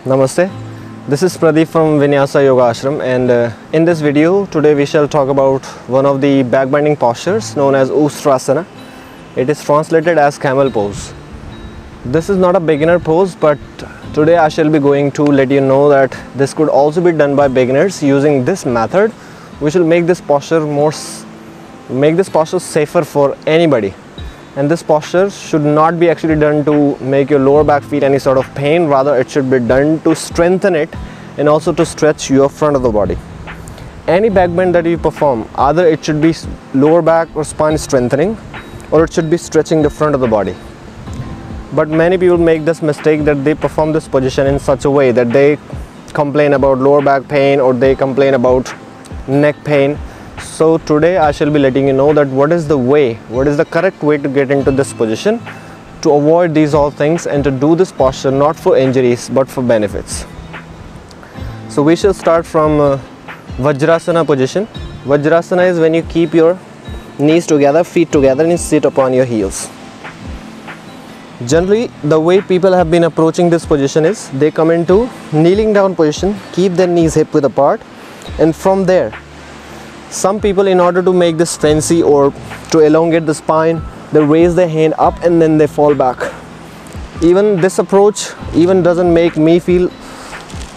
Namaste. This is Pradeep from Vinyasa Yoga Ashram, and in this video today we shall talk about one of the back bending postures known as Ustrasana. It is translated as camel pose. This is not a beginner pose, but today I shall be going to let you know that this could also be done by beginners using this method, which will make this posture safer for anybody. And this posture should not be actually done to make your lower back feel any sort of pain. Rather, it should be done to strengthen it and also to stretch your front of the body. Any back bend that you perform, either it should be lower back or spine strengthening, or it should be stretching the front of the body. But many people make this mistake that they perform this position in such a way that they complain about lower back pain or they complain about neck pain. So today I shall be letting you know that what is the correct way to get into this position, to avoid these all things and to do this posture not for injuries but for benefits. So we shall start from Vajrasana position. Vajrasana is when you keep your knees together, feet together, and you sit upon your heels. Generally, the way people have been approaching this position is they come into kneeling down position, keep their knees hip width apart, and from there, some people, in order to make this fancy or to elongate the spine, they raise their hand up and then they fall back. Even this approach doesn't make me feel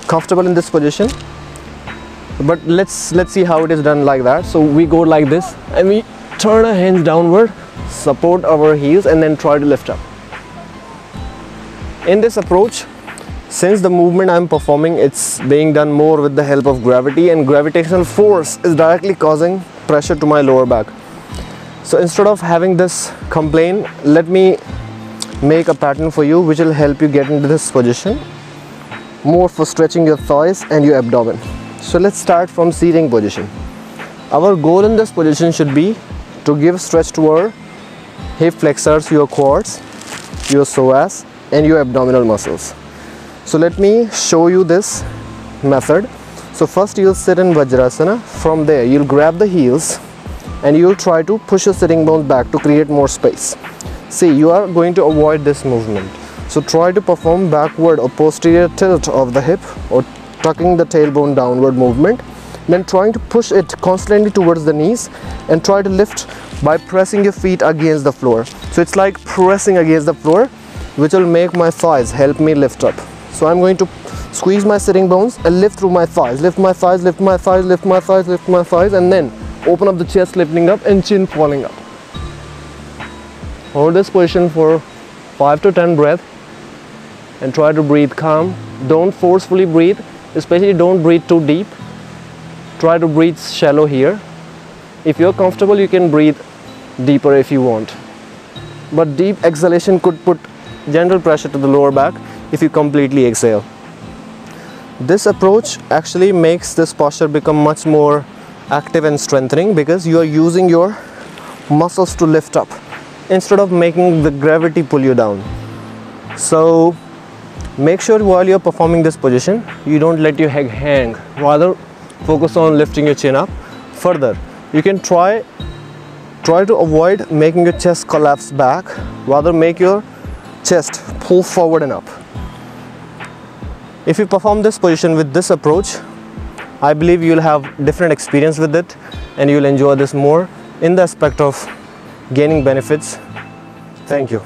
comfortable in this position. But let's see how it is done like that. So we go like this and we turn our hands downward, support our heels, and then try to lift up. In this approach, since the movement I am performing, it's being done more with the help of gravity, and gravitational force is directly causing pressure to my lower back. So instead of having this complaint, let me make a pattern for you which will help you get into this position, more for stretching your thighs and your abdomen. So let's start from seating position. Our goal in this position should be to give stretch to our hip flexors, your quads, your psoas, and your abdominal muscles. So let me show you this method. So first you'll sit in Vajrasana. From there you'll grab the heels and you'll try to push your sitting bones back to create more space. See, you are going to avoid this movement. So try to perform backward or posterior tilt of the hip or tucking the tailbone downward movement. Then trying to push it constantly towards the knees and try to lift by pressing your feet against the floor. So it's like pressing against the floor, which will make my thighs help me lift up. So I'm going to squeeze my sitting bones and lift through my thighs, lift my thighs, lift my thighs, lift my thighs, lift my thighs, and then open up the chest, lifting up and chin falling up. Hold this position for 5 to 10 breaths and try to breathe calm. Don't forcefully breathe, especially don't breathe too deep. Try to breathe shallow here. If you're comfortable, you can breathe deeper if you want. But deep exhalation could put gentle pressure to the lower back if you completely exhale. This approach actually makes this posture become much more active and strengthening because you are using your muscles to lift up instead of making the gravity pull you down. So make sure while you're performing this position, you don't let your head hang. Rather, focus on lifting your chin up. Further, you can try to avoid making your chest collapse back. Rather, make your chest pull forward and up. If you perform this position with this approach, I believe you'll have different experience with it and you'll enjoy this more in the aspect of gaining benefits. Thank you.